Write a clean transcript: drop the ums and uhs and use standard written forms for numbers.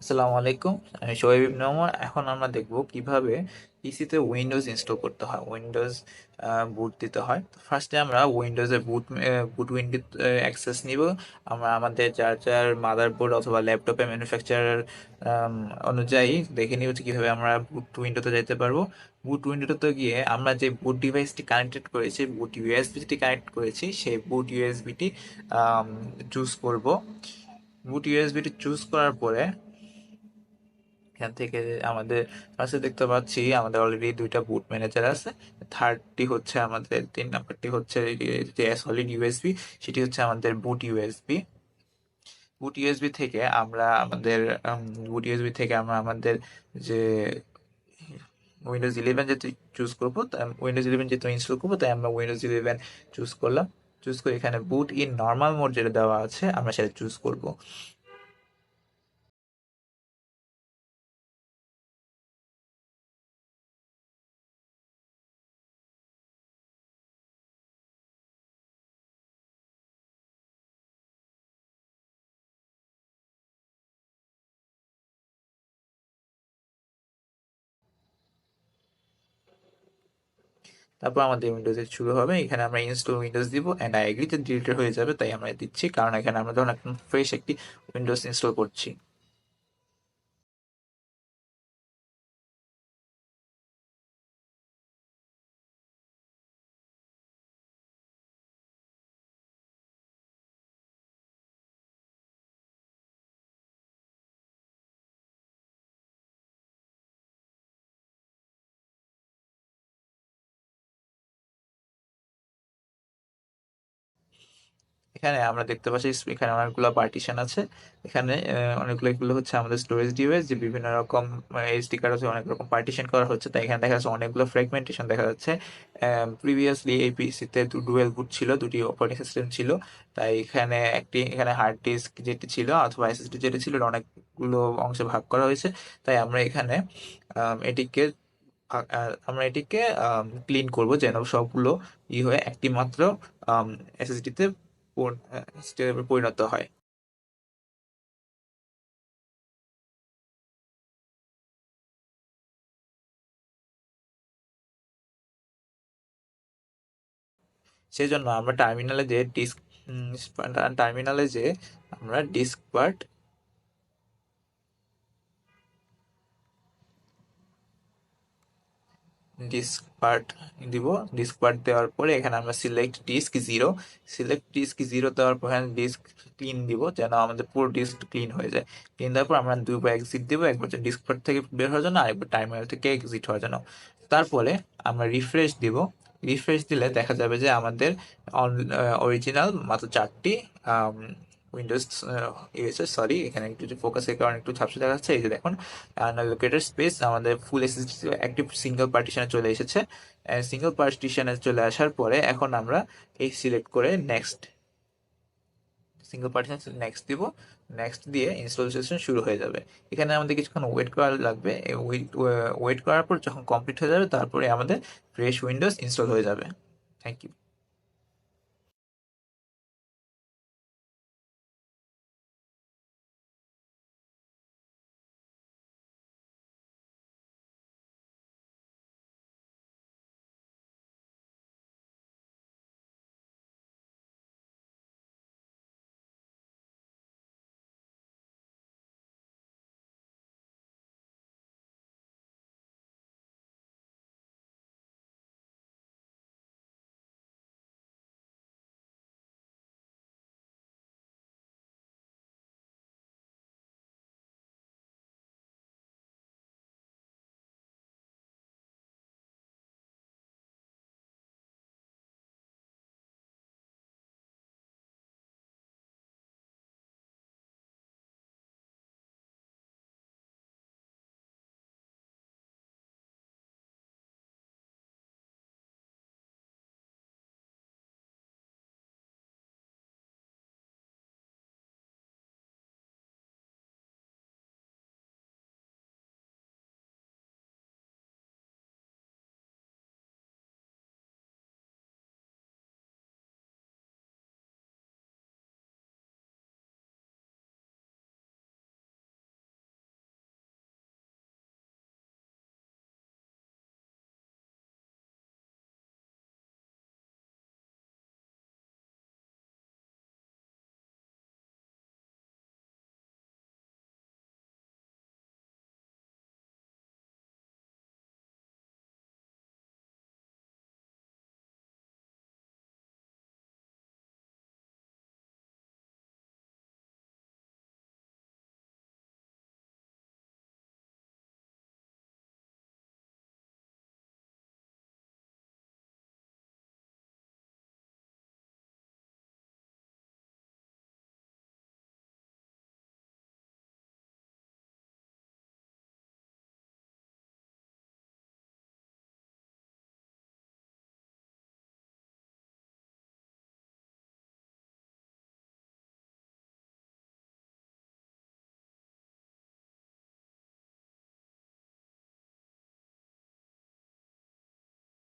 আসসালামু আলাইকুম। আমি শোয়েব ইবনে ওমর। এখন আমরা দেখব কিভাবে পিসিতে উইন্ডোজ ইনস্টল করতে হয়, উইন্ডোজ বুট দিতে হয়। তো ফার্স্টে আমরা উইন্ডোজের বুট উইন্ডো অ্যাক্সেস নিব। আমরা আমাদের যার যার মাদারবোর্ড অথবা ল্যাপটপে ম্যানুফ্যাকচারার অনুযায়ী দেখে নিব যে কীভাবে আমরা বুট উইন্ডোতে যেতে পারবো। বুট উইন্ডোতে গিয়ে আমরা যে বুট ডিভাইসটি কানেক্টেড করেছি, বুট ইউএসবিটি কানেক্ট করেছি, সেই বুট ইউএসবিটি চুজ করব। বুট ইউএসবিটি চুজ করার পরে এখান থেকে আমাদের কাছে দেখতে পাচ্ছি আমাদের অলরেডি দুইটা বুট ম্যানেজার আছে। থার্ডটি হচ্ছে আমাদের, 3 নাম্বারটি হচ্ছে যে সলিড ইউএসবি, সেটি হচ্ছে আমাদের বুট ইউএসবি। বুট ইউএসবি থেকে আমরা আমাদের বুট ইউএসবি থেকে আমরা আমাদের যে উইন্ডোজ 11 যেহেতু চুজ করবো, উইন্ডোজ 11 যেহেতু ইনস্টল করবো, তাই আমরা উইন্ডোজ 11 চুজ করলাম। চুজ করে এখানে বুট ইন নর্মাল মোড যেটা দেওয়া আছে আমরা সেটা চুজ করব। তারপর আমাদের উইন্ডোজে শুরু হবে। এখানে আমরা ইনস্টল উইন্ডোজ দিব অ্যান্ড আই এগ্রি, যে ডিলিটেড হয়ে যাবে তাই আমরা দিচ্ছি, কারণ এখানে আমরা ধরুন এখন ফ্রেশ একটি উইন্ডোজ ইনস্টল করছি। এখানে আমরা দেখতে পাচ্ছি এখানে অনেকগুলো পার্টিশন আছে। এখানে অনেকগুলো, এগুলো হচ্ছে আমাদের স্টোরেজ ডিভাইস, যে বিভিন্ন রকম এইচডি কার্ড আছে, অনেক রকম পার্টিশন করা হচ্ছে। তাই এখানে দেখা যাচ্ছে অনেকগুলো ফ্র্যাগমেন্টেশন দেখা যাচ্ছে। প্রিভিয়াসলি এই পিসিতে ডুয়েল বুট ছিল, দুটি অপারেটিং সিস্টেম ছিল। তাই এখানে হার্ড ডিস্ক যেটি ছিল অথবা এসএসডি যেটি ছিল, এটা অনেকগুলো অংশে ভাগ করা হয়েছে। তাই আমরা এখানে এটিকে ক্লিন করব যেন সবগুলো হয়ে একটি মাত্র এসএসডিতে পরিণত হয়। সেজন্য আমরা টার্মিনালে যে আমরা ডিস্ক পার্ট দিব। ডিস্ক পার্ট দেওয়ার পরে এখানে আমরা সিলেক্ট ডিস্ক জিরো দেওয়ার পর এখানে ডিস্ক ক্লিন দিব যেন আমাদের পুরো ডিস্ক ক্লিন হয়ে যায়। ক্লিন দেওয়ার পর আমরা দুইবার এক্সিট দিব, একবার ডিস্ক পার্ট থেকে বের হওয়ার জন্য, আরেকবার টার্মিনাল থেকে এক্সিট হওয়ার জন্য। তারপরে আমরা রিফ্রেশ দিব। রিফ্রেশ দিলে দেখা যাবে যে আমাদের অরিজিনাল মাত্র 4টি উইন্ডোজ ইয়েছে। সরি, এখানে একটু ফোকাসের কারণে একটু ঝাপসা দেখা যাচ্ছে। এই যে দেখুন, আনঅ্যালোকেটেড স্পেস আমাদের ফুল এসএসডি একটি সিঙ্গেল পার্টিশনে চলে এসেছে। সিঙ্গেল পার্টিশনে চলে আসার পরে এখন আমরা এই সিলেক্ট করে সিঙ্গেল পার্টিশন নেক্সট দিব। নেক্সট দিয়ে ইনস্টলেশন শুরু হয়ে যাবে। এখানে আমাদের কিছুক্ষণ ওয়েট করা লাগবে। ওয়েট করার পর যখন কমপ্লিট হয়ে যাবে, তারপরে আমাদের ফ্রেশ উইন্ডোজ ইনস্টল হয়ে যাবে। Thank you.